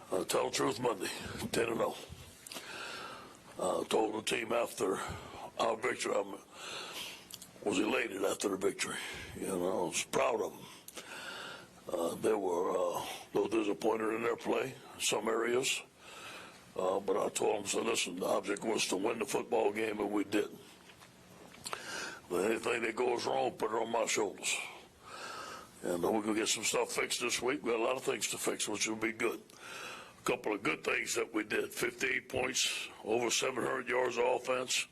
Tell the truth Monday, 10-0. Told the team after our victory, I was elated after the victory. I was proud of them. They were a little disappointed in their play in some areas. But I told them, so listen, the object was to win the football game, and we did. But anything that goes wrong, put it on my shoulders. And we're going to get some stuff fixed this week. We got a lot of things to fix, which will be good. A couple of good things that we did. 58 points, over 700 yards of offense.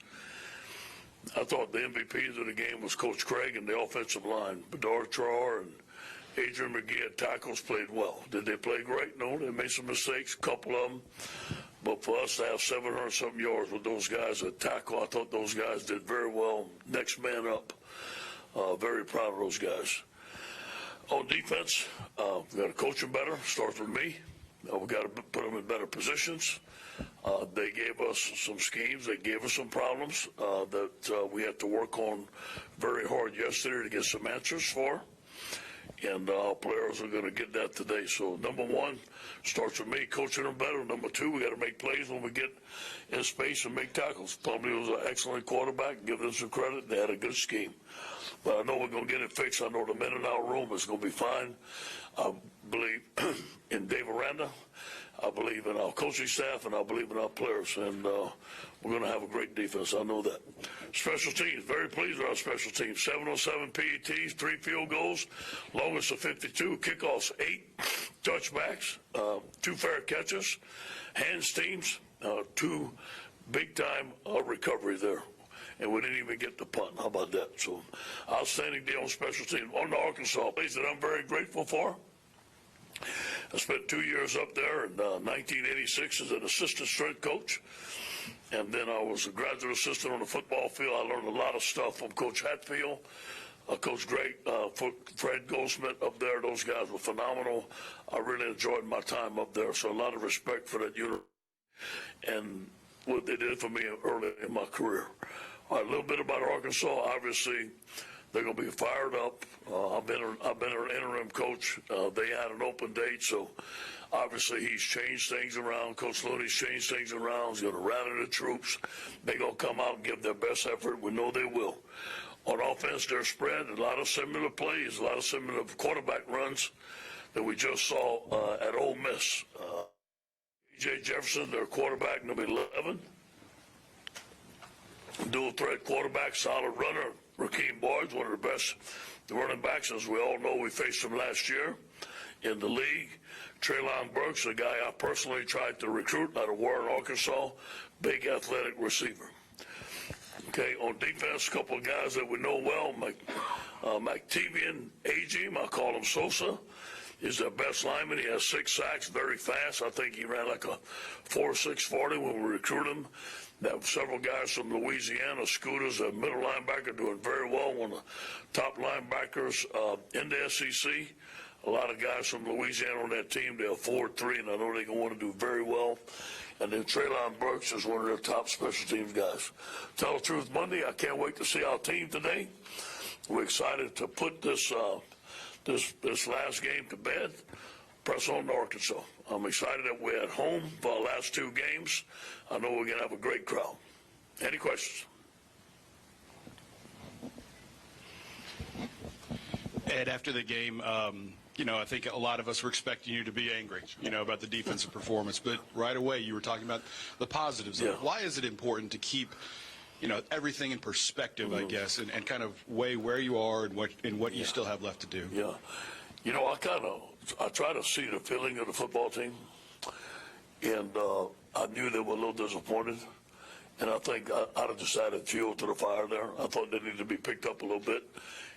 I thought the MVPs of the game was Coach Craig and the offensive line. Bedard Traore and Adrian McGee at tackles played well. Did they play great? No, they made some mistakes, a couple of them. But for us to have 700-something yards with those guys at tackle, I thought those guys did very well. Next man up. Very proud of those guys. On defense, we got to coach them better. Starts with me. We got to put them in better positions. They gave us some schemes. They gave us some problems that we had to work on very hard yesterday to get some answers for. And our players are going to get that today. So, number one, starts with me, coaching them better. Number two, we got to make plays when we get in space and make tackles. Plumlee was an excellent quarterback. Give them some credit. They had a good scheme. But I know we're going to get it fixed. I know the men in our room is going to be fine. I believe in Dave Aranda. I believe in our coaching staff, and I believe in our players. And we're going to have a great defense. I know that. Special teams, very pleased with our special teams. 707 PATs, 3 field goals, longest of 52, kickoffs 8, touchbacks, 2 fair catches, hands teams, 2 big-time recovery there. And we didn't even get the punt. How about that? So, outstanding deal on special teams. On to Arkansas, a place that I'm very grateful for. I spent 2 years up there in 1986 as an assistant strength coach. And then I was a graduate assistant on the football field. I learned a lot of stuff from Coach Hatfield, Coach Drake, Fred Goldsmith up there. Those guys were phenomenal. I really enjoyed my time up there. So a lot of respect for that unit and what they did for me early in my career. All right, a little bit about Arkansas. Obviously, they're going to be fired up. I've been an interim coach. They had an open date, so obviously he's changed things around. Coach Looney's changed things around. He's going to rally the troops. They're going to come out and give their best effort. We know they will. On offense, they're spread. A lot of similar plays, a lot of similar quarterback runs that we just saw at Ole Miss. A.J. Jefferson, their quarterback, number 11. Dual threat quarterback, solid runner. Rakeem Boyd's one of the best running backs, as we all know. We faced him last year in the league. Treylon Burks, a guy I personally tried to recruit out of Warren, Arkansas, big athletic receiver. Okay, on defense, a couple of guys that we know well. McTevian Agim, I call him Sosa, is their best lineman. He has 6 sacks, very fast. I think he ran like a 4.6 40 when we recruited him. There were several guys from Louisiana, Scooters, a middle linebacker, doing very well, one of the top linebackers in the SEC. A lot of guys from Louisiana on that team. They're 4-3, and I know they're going to want to do very well. And then Treylon Burks is one of their top special teams guys. Tell the truth Monday, I can't wait to see our team today. We're excited to put this last game to bed. Press on to Arkansas. I'm excited that we're at home for our last 2 games. I know we're going to have a great crowd. Any questions? Ed, after the game, I think a lot of us were expecting you to be angry, about the defensive performance. But right away, you were talking about the positives. Yeah. Why is it important to keep, everything in perspective, I guess, and kind of weigh where you are and what you still have left to do? Yeah. I try to see the feeling of the football team, and I knew they were a little disappointed, and I think I'd have just added fuel to the fire there. I thought they needed to be picked up a little bit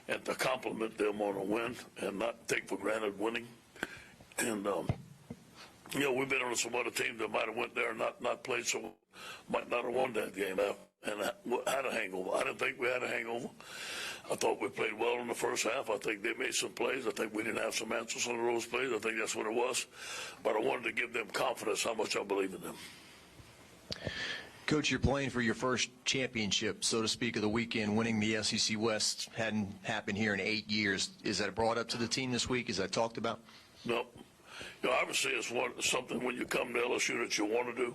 and to compliment them on a win and not take for granted winning. And, we've been on some other teams that might have went there and not played, so might not have won that game and had a hangover. I didn't think we had a hangover. I thought we played well in the first half. I think they made some plays. I think we didn't have some answers on those plays. I think that's what it was. But I wanted to give them confidence how much I believe in them. Coach, you're playing for your first championship, so to speak, of the weekend. Winning the SEC West hadn't happened here in 8 years. Is that brought up to the team this week? Is that talked about? No. Obviously it's something when you come to LSU that you want to do.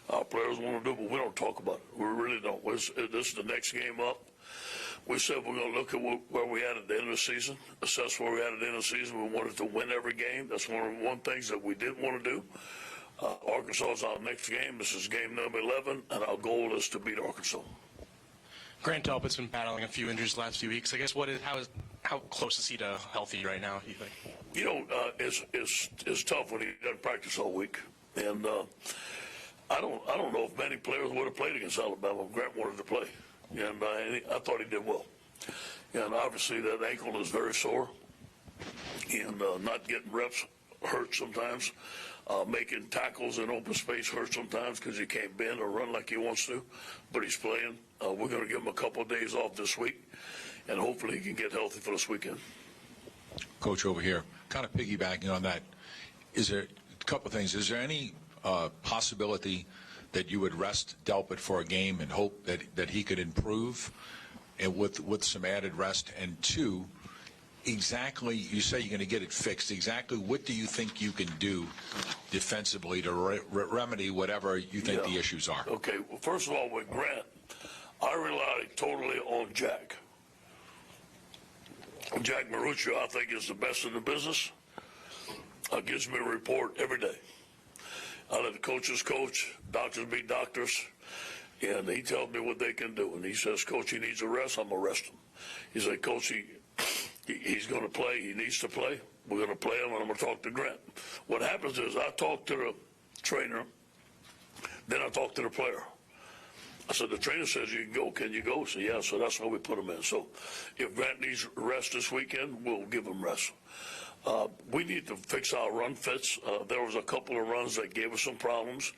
Our players want to do, but we don't talk about it. We really don't. This is the next game up. We said we're going to look at where we had at the end of the season, assess where we had at the end of the season. We wanted to win every game. That's one things that we didn't want to do. Arkansas is our next game. This is game number 11, and our goal is to beat Arkansas. Grant Delpit's been battling a few injuries the last few weeks. I guess how close is he to healthy right now, you think? It's tough when he doesn't practice all week. And I don't know if many players would have played against Alabama if Grant wanted to play. And I thought he did well. And obviously that ankle is very sore. And not getting reps hurts sometimes. Making tackles in open space hurts sometimes because he can't bend or run like he wants to. But he's playing. We're going to give him a couple of days off this week. And hopefully he can get healthy for this weekend. Coach, over here, kind of piggybacking on that, is there a couple of things. Is there any possibility that you would rest Delpit for a game and hope that he could improve and with some added rest? And two, exactly, you say you're going to get it fixed. Exactly what do you think you can do defensively to remedy whatever you think the issues are? Okay, well, first of all, with Grant, I rely totally on Jack. Jack Maruccio, I think, is the best in the business. Gives me a report every day. I let the coaches coach, doctors be doctors, and he tells me what they can do. And he says, Coach, he needs a rest, I'm going to rest him. He said, Coach, he's going to play, he needs to play. We're going to play him, and I'm going to talk to Grant. What happens is I talk to the trainer, then I talk to the player. I said, the trainer says you can go. Can you go? So, yeah, so that's why we put him in. So if Grant needs rest this weekend, we'll give him rest. We need to fix our run fits. There was a couple of runs that gave us some problems.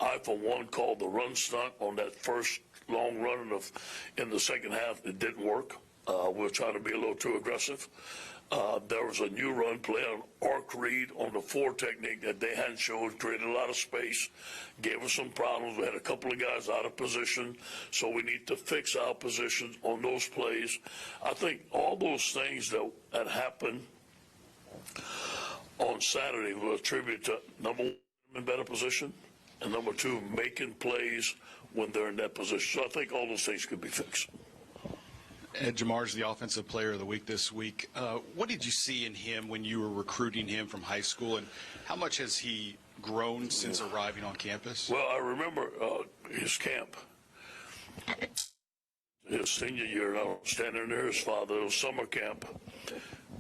I, for one, called the run stunt on that first long run in the second half. It didn't work. We're trying to be a little too aggressive. There was a new run play on arc read on the 4 technique that they hadn't showed, created a lot of space, gave us some problems. We had a couple of guys out of position, so we need to fix our positions on those plays. I think all those things that happened on Saturday will attribute to, number one, in better position, and number two, making plays when they're in that position. So I think all those things could be fixed. Ed Jamar's the Offensive Player of the Week this week. What did you see in him when you were recruiting him from high school, and how much has he grown since arriving on campus? Well, I remember his camp, his senior year. I was standing near his father. It was summer camp,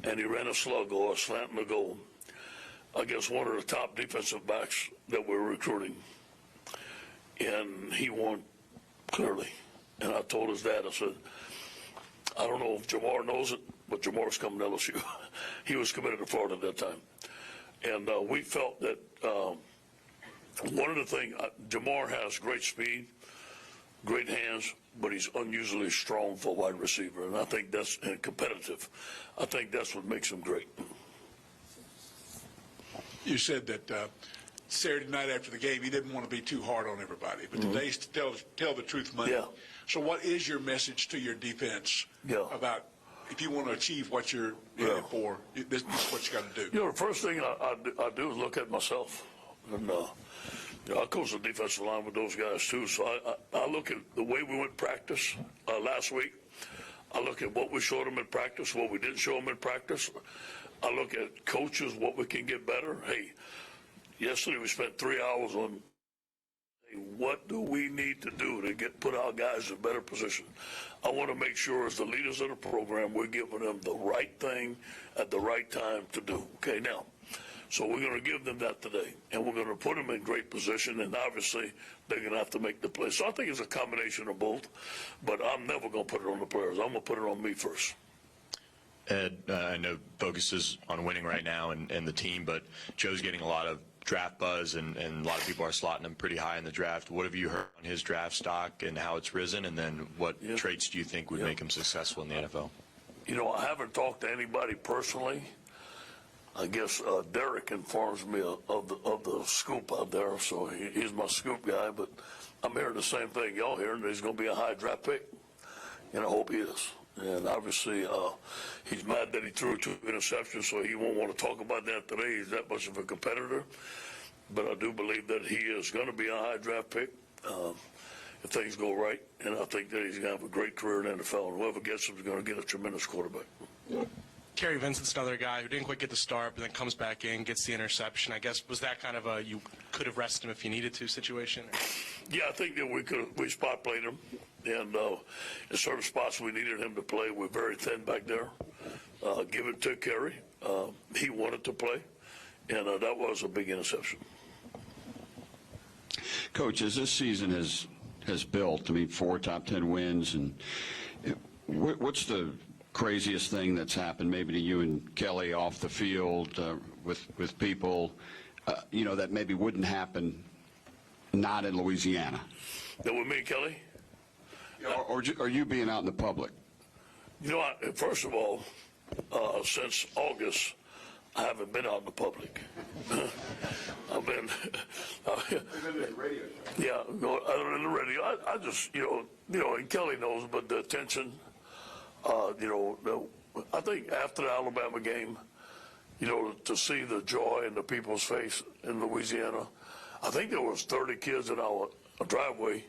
and he ran a slug or a slant in the goal against one of the top defensive backs that we were recruiting, and he won clearly. And I told his dad, I said, I don't know if Jamar knows it, but Jamar's coming to LSU. He was committed to Florida at that time. And we felt that one of the things, Jamar has great speed, great hands, but he's unusually strong for a wide receiver. And I think that's competitive. I think that's what makes him great. You said that Saturday night after the game, you didn't want to be too hard on everybody, but today's tell the truth Monday. Yeah. So what is your message to your defense about if you want to achieve what you're headed for, this is what you got to do? The first thing I do is look at myself. And, I coach the defensive line with those guys too, so I look at the way we went practice last week. I look at what we showed them in practice, what we didn't show them in practice. I look at coaches, what we can get better. Hey, yesterday we spent 3 hours on what do we need to do to put our guys in a better position. I want to make sure as the leaders of the program, we're giving them the right thing at the right time to do. Okay, now, so we're going to give them that today, and we're going to put them in great position, and obviously they're going to have to make the play. So I think it's a combination of both, but I'm never going to put it on the players. I'm going to put it on me first. Ed, I know focus is on winning right now and the team, but Joe's getting a lot of draft buzz, and a lot of people are slotting him pretty high in the draft. What have you heard on his draft stock and how it's risen, and then what traits do you think would make him successful in the NFL? I haven't talked to anybody personally. I guess Derek informs me of the scoop out there, so he's my scoop guy, but I'm hearing the same thing y'all hearing, that he's going to be a high draft pick, and I hope he is. And obviously, he's mad that he threw 2 interceptions, so he won't want to talk about that today. He's that much of a competitor. But I do believe that he is going to be a high draft pick if things go right. And I think that he's going to have a great career in the NFL. And whoever gets him is going to get a tremendous quarterback. Kerry Vincent's another guy who didn't quite get the start, but then comes back in, gets the interception. I guess, was that kind of a you could have rested him if you needed to situation? Yeah, I think that we spot played him. And in certain spots we needed him to play. We're very thin back there. Give it to Kerry. He wanted to play. And that was a big interception. Coach, as this season has built, I mean, 4 top 10 wins, and what's the craziest thing that's happened maybe to you and Kelly off the field with people, that maybe wouldn't happen not in Louisiana? That with me, Kelly? Or you being out in the public? First of all, since August, I haven't been out in the public. I've been in the radio show. Yeah, other than the radio. I just, and Kelly knows, but the attention, I think after the Alabama game, to see the joy in the people's face in Louisiana, I think there was 30 kids in our driveway.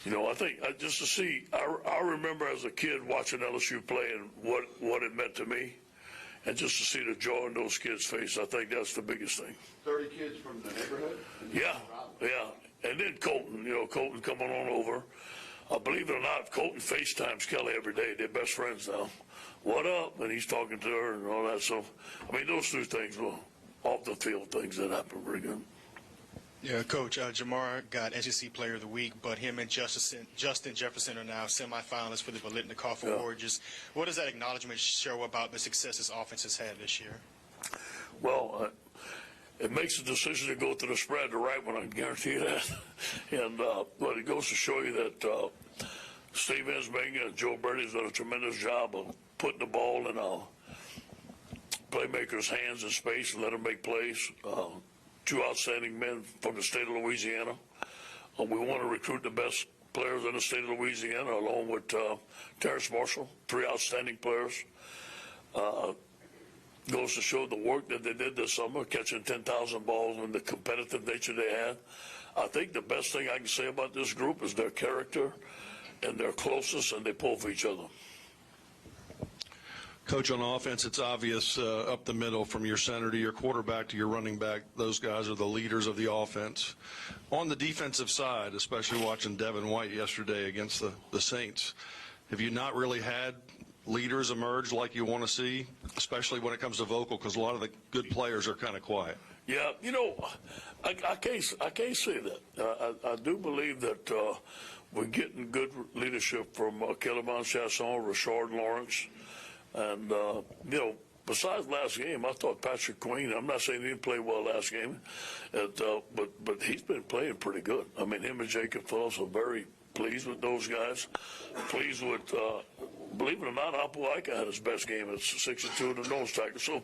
I think just to see, I remember as a kid watching LSU play and what it meant to me. And just to see the joy in those kids' face, I think that's the biggest thing. 30 kids from the neighborhood? Yeah. And then Colton, Colton coming on over. Believe it or not, Colton FaceTimes Kelly every day. They're best friends now. What up? And he's talking to her and all that. So, I mean, those 2 things were off the field things that happened pretty good. Yeah, Coach, Jamar got SEC Player of the Week, but him and Justin Jefferson are now semifinalists for the Biletnikoff Award. Just what does that acknowledgement show about the success this offense has had this year? Well, it makes the decision to go to the spread the right one, I can guarantee you that. And but it goes to show you that Steve Ensminger and Joe Brady's done a tremendous job of putting the ball in playmakers' hands in space and let them make plays. 2 outstanding men from the state of Louisiana. We want to recruit the best players in the state of Louisiana, along with Terrence Marshall, 3 outstanding players. Goes to show the work that they did this summer, catching 10,000 balls and the competitive nature they had. I think the best thing I can say about this group is their character and their closeness, and they pull for each other. Coach, on offense, it's obvious up the middle from your center to your quarterback to your running back. Those guys are the leaders of the offense. On the defensive side, especially watching Devin White yesterday against the Saints, have you not really had leaders emerge like you want to see, especially when it comes to vocal, because a lot of the good players are kind of quiet? Yeah, I can't say that. I do believe that we're getting good leadership from Kellerman Chasson, Rashard Lawrence. And, besides last game, I thought Patrick Queen, I'm not saying he didn't play well last game, but he's been playing pretty good. I mean, him and Jacob Phillips are very pleased with those guys. Pleased with, believe it or not, Apalaika had his best game at 6-2 the nose tackle. So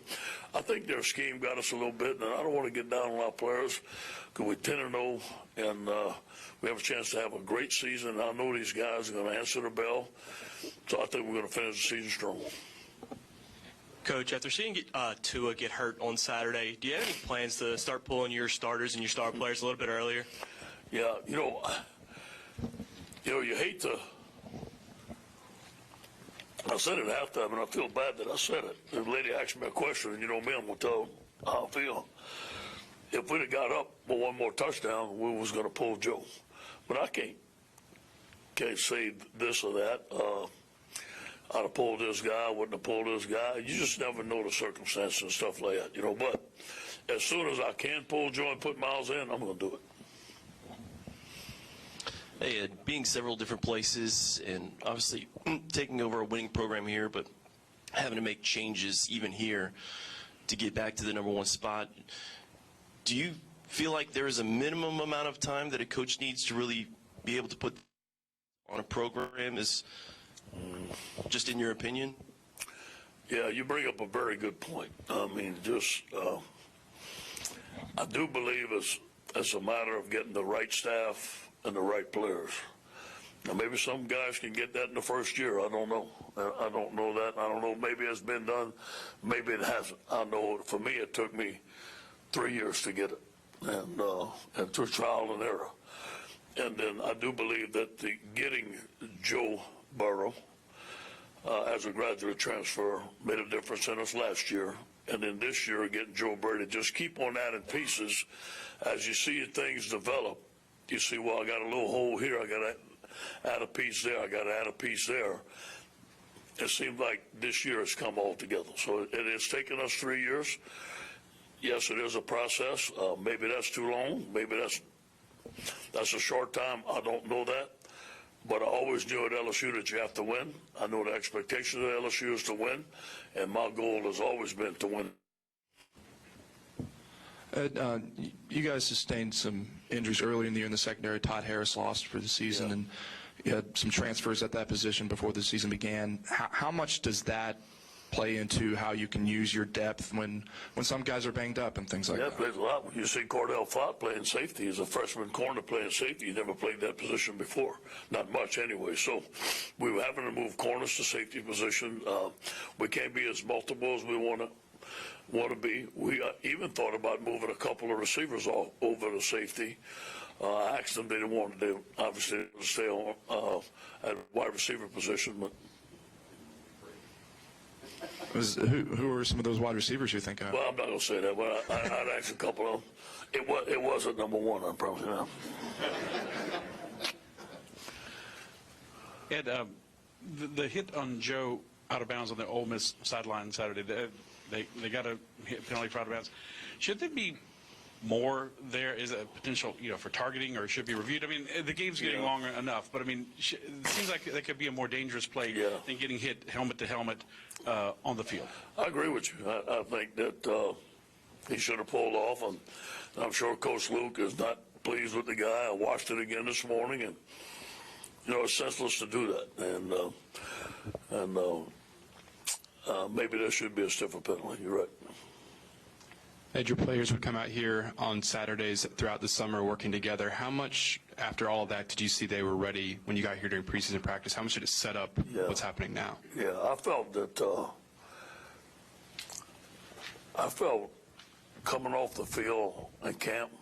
I think their scheme got us a little bit, and I don't want to get down on our players because we're 10-0, and we have a chance to have a great season. I know these guys are going to answer the bell, so I think we're going to finish the season strong. Coach, after seeing Tua get hurt on Saturday, do you have any plans to start pulling your starters and your star players a little bit earlier? Yeah, you hate to. I said it at halftime, and I feel bad that I said it. The lady asked me a question, and me, I'm going to tell her how I feel. If we'd have got up for 1 more touchdown, we was going to pull Joe. But I can't say this or that. I'd have pulled this guy, I wouldn't have pulled this guy. You just never know the circumstances and stuff like that, But as soon as I can pull Joe and put Miles in, I'm going to do it. Hey, Ed, being several different places and obviously taking over a winning program here, but having to make changes even here to get back to the #1 spot, do you feel like there is a minimum amount of time that a coach needs to really be able to put on a program? Is just in your opinion? Yeah, you bring up a very good point. I mean, I do believe it's a matter of getting the right staff and the right players. Now, maybe some guys can get that in the first year. I don't know. I don't know that. I don't know. Maybe it's been done. Maybe it hasn't. I know for me, it took me 3 years to get it, and through trial and error. And then I do believe that getting Joe Burrow as a graduate transfer made a difference in us last year. And then this year, getting Joe Brady, just keep on adding pieces. As you see things develop, you see, well, I got a little hole here. I got to add a piece there. I got to add a piece there. It seems like this year has come all together. So it has taken us 3 years. Yes, it is a process. Maybe that's too long. Maybe that's a short time. I don't know that. But I always knew at LSU that you have to win. I know the expectation of LSU is to win, and my goal has always been to win. Ed, you guys sustained some injuries early in the year in the secondary. Todd Harris lost for the season, and you had some transfers at that position before the season began. How much does that play into how you can use your depth when some guys are banged up and things like that? Yeah, it plays a lot. When you see Cordell Fott playing safety, he's a freshman corner playing safety. He never played that position before. Not much anyway. So we were having to move corners to safety position. We can't be as multiple as we want to be. We even thought about moving a couple of receivers over to safety. I asked them, they didn't want to obviously stay on at wide receiver position, but Who are some of those wide receivers you think of? well, I'm not going to say that, but I'd ask a couple of them. It wasn't number one, I promise you now. Ed, the hit on Joe out of bounds on the Ole Miss sideline Saturday, they got a penalty for out of bounds. Should there be more there? Is a potential, for targeting, or should be reviewed? I mean, the game's getting long enough, but I mean, it seems like that could be a more dangerous play than getting hit helmet to helmet on the field. I agree with you. I think that he should have pulled off, and I'm sure Coach Luke is not pleased with the guy. I watched it again this morning, and it's senseless to do that. And maybe there should be a stiffer penalty. You're right. Ed, your players would come out here on Saturdays throughout the summer working together. How much, after all of that, did you see they were ready when you got here during preseason practice? How much did it set up what's happening now? Yeah, I felt that coming off the field in camp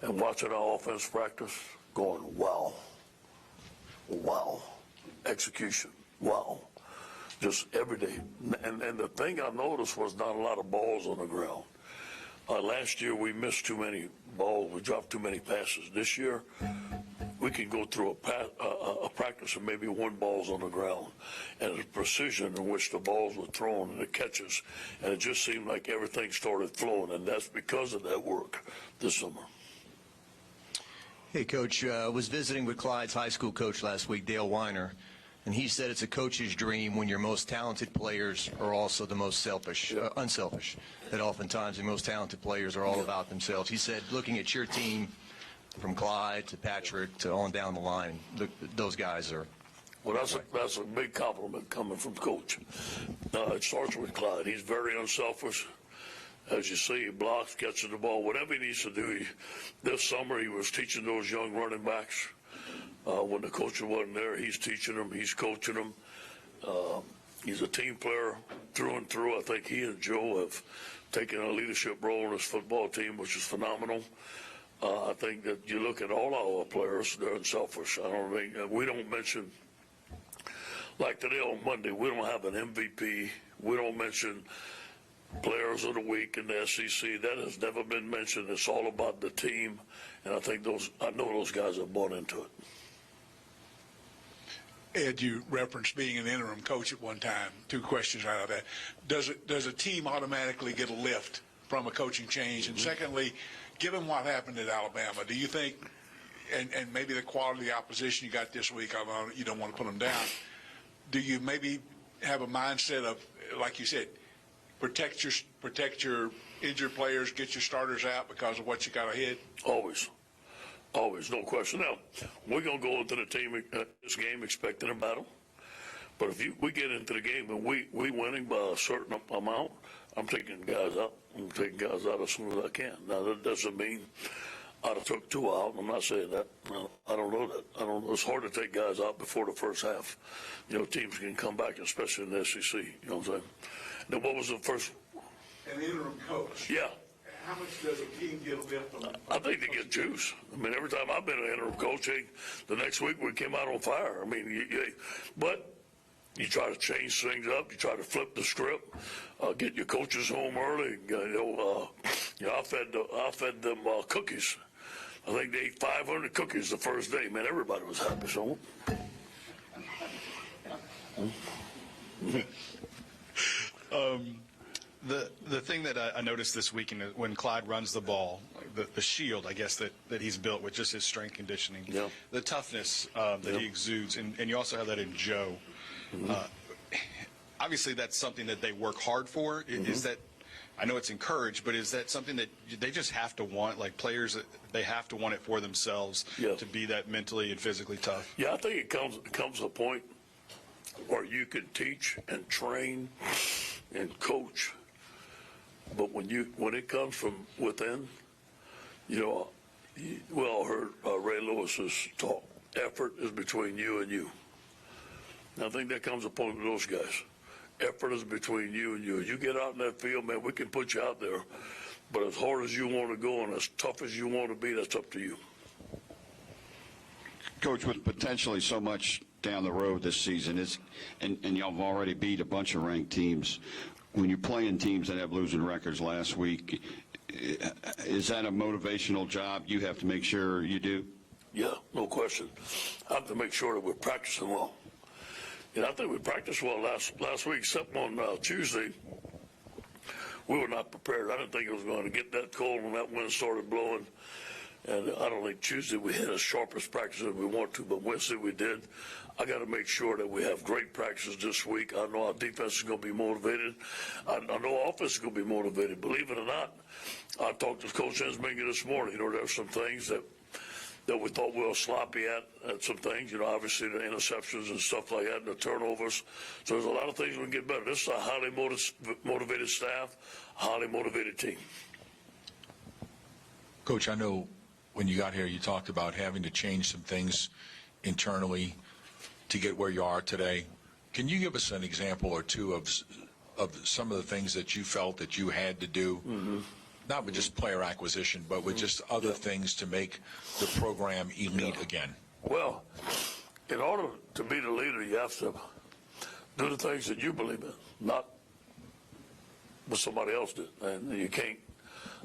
and watching our offense practice, going, wow, execution, wow, just every day. And the thing I noticed was not a lot of balls on the ground. Last year we missed too many balls. We dropped too many passes. This year we can go through a practice and maybe one ball's on the ground, and the precision in which the balls were thrown and the catches, and it just seemed like everything started flowing, and that's because of that work this summer. Hey, Coach, was visiting with Clyde's high school coach last week, Dale Weiner, and he said it's a coach's dream when your most talented players are also the most unselfish, that oftentimes the most talented players are all about themselves. He said, looking at your team, from Clyde to Patrick to on down the line, those guys are... Well, that's a big compliment coming from Coach. It starts with Clyde. He's very unselfish. As you see, he blocks, catches the ball, whatever he needs to do. This summer he was teaching those young running backs. When the coach wasn't there, he's teaching them, he's coaching them. He's a team player through and through. I think he and Joe have taken a leadership role in this football team, which is phenomenal. I think that you look at all our players, they're unselfish. I don't think we don't mention, like today on Monday, we don't have an MVP. We don't mention players of the week in the SEC. That has never been mentioned. It's all about the team, and I know those guys have bought into it. Ed, you referenced being an interim coach at one time. 2 questions out of that. Does a team automatically get a lift from a coaching change? And secondly, given what happened at Alabama, do you think, and maybe the quality of the opposition you got this week, although you don't want to put them down, do you maybe have a mindset of, like you said, protect your injured players, get your starters out because of what you got ahead? Always, no question. Now, we're going to go into the team this game expecting a battle. But if we get into the game and we winning by a certain amount, I'm taking guys out. I'm taking guys out as soon as I can. Now, that doesn't mean I'd have took 2 out. I'm not saying that. No, I don't know that. I don't know. It's hard to take guys out before the first half. You know, teams can come back, especially in the SEC. You know what I'm saying? Then what was the first? An interim coach. Yeah. How much does a team get a lift on that? I think they get juice. I mean, every time I've been an interim coach, the next week we came out on fire. I mean, but you try to change things up. You try to flip the script. Get your coaches home early. I fed them cookies. I think they ate 500 cookies the first day. Man, everybody was happy. So. The thing that I noticed this weekend when Clyde runs the ball, the shield, I guess, that he's built with just his strength conditioning, the toughness that he exudes, and you also have that in Joe. Obviously, that's something that they work hard for. Is that, I know it's encouraged, but is that something that they just have to want, like players, they have to want it for themselves to be that mentally and physically tough? Yeah, I think it comes a point where you can teach and train and coach, but when it comes from within, we all heard Ray Lewis's talk. Effort is between you and you. And I think that comes a point with those guys. Effort is between you and you. You get out in that field, man, we can put you out there. But as hard as you want to go and as tough as you want to be, that's up to you. Coach, with potentially so much down the road this season, and y'all have already beat a bunch of ranked teams, when you're playing teams that have losing records last week, is that a motivational job you have to make sure you do? Yeah, no question. I have to make sure that we're practicing well. And I think we practiced well last week, except on Tuesday. We were not prepared. I didn't think it was going to get that cold when that wind started blowing. And I don't think Tuesday we had as sharp as practice as we want to, but Wednesday we did. I got to make sure that we have great practices this week. I know our defense is going to be motivated. I know our offense is going to be motivated. Believe it or not, I talked to Coach Ensminger this morning. There were some things that we thought we were sloppy at some things, obviously the interceptions and stuff like that, and the turnovers. So there's a lot of things we can get better. This is a highly motivated staff, highly motivated team. Coach, I know when you got here, you talked about having to change some things internally to get where you are today. Can you give us an example or two of some of the things that you felt that you had to do? Not with just player acquisition, but with just other things to make the program elite again? Well, in order to be the leader, you have to do the things that you believe in, not what somebody else did. And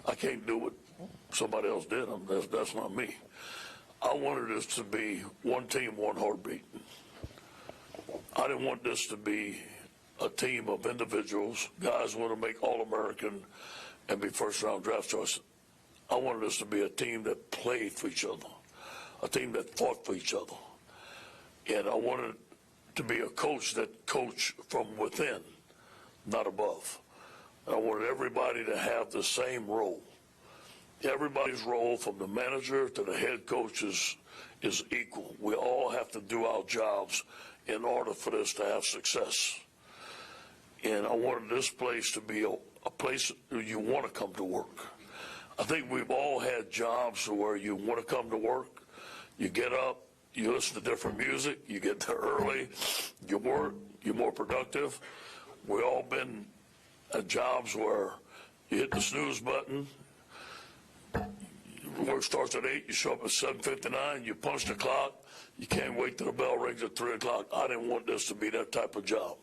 I can't do what somebody else did. That's not me. I wanted this to be one team, one heartbeat. I didn't want this to be a team of individuals, guys want to make All-American and be first-round draft choice. I wanted us to be a team that played for each other, a team that fought for each other. And I wanted to be a coach that coached from within, not above. And I wanted everybody to have the same role. Everybody's role, from the manager to the head coach, is equal. We all have to do our jobs in order for this to have success. And I wanted this place to be a place where you want to come to work. I think we've all had jobs where you want to come to work. You get up, you listen to different music, you get there early, you work, you're more productive. We've all been at jobs where you hit the snooze button, work starts at 8, you show up at 7:59, you punch the clock, you can't wait till the bell rings at 3 o'clock. I didn't want this to be that type of job.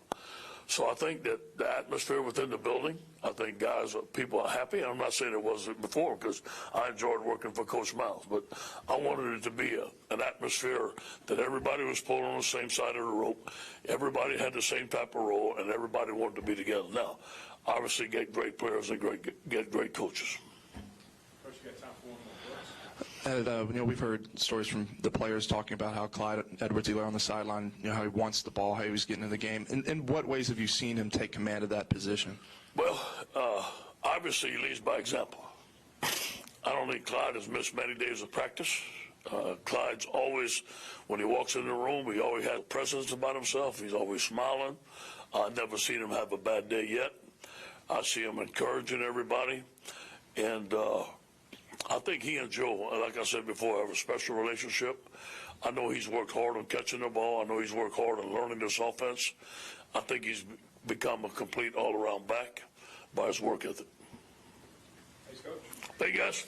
So I think that the atmosphere within the building, I think people are happy. I'm not saying it wasn't before, because I enjoyed working for Coach Miles, but I wanted it to be an atmosphere that everybody was pulling on the same side of the rope. Everybody had the same type of role, and everybody wanted to be together. Now, obviously, get great players and get great coaches. And, we've heard stories from the players talking about how Clyde Edwards-Helaire on the sideline, how he wants the ball, how he was getting in the game. In what ways have you seen him take command of that position? Well, obviously he leads by example. I don't think Clyde has missed many days of practice. Clyde's always, when he walks in the room, he always has a presence about himself. He's always smiling. I've never seen him have a bad day yet. I see him encouraging everybody. And I think he and Joe, like I said before, have a special relationship. I know he's worked hard on catching the ball. I know he's worked hard on learning this offense. I think he's become a complete all-around back by his work ethic. Thanks, Coach. Thank you, guys.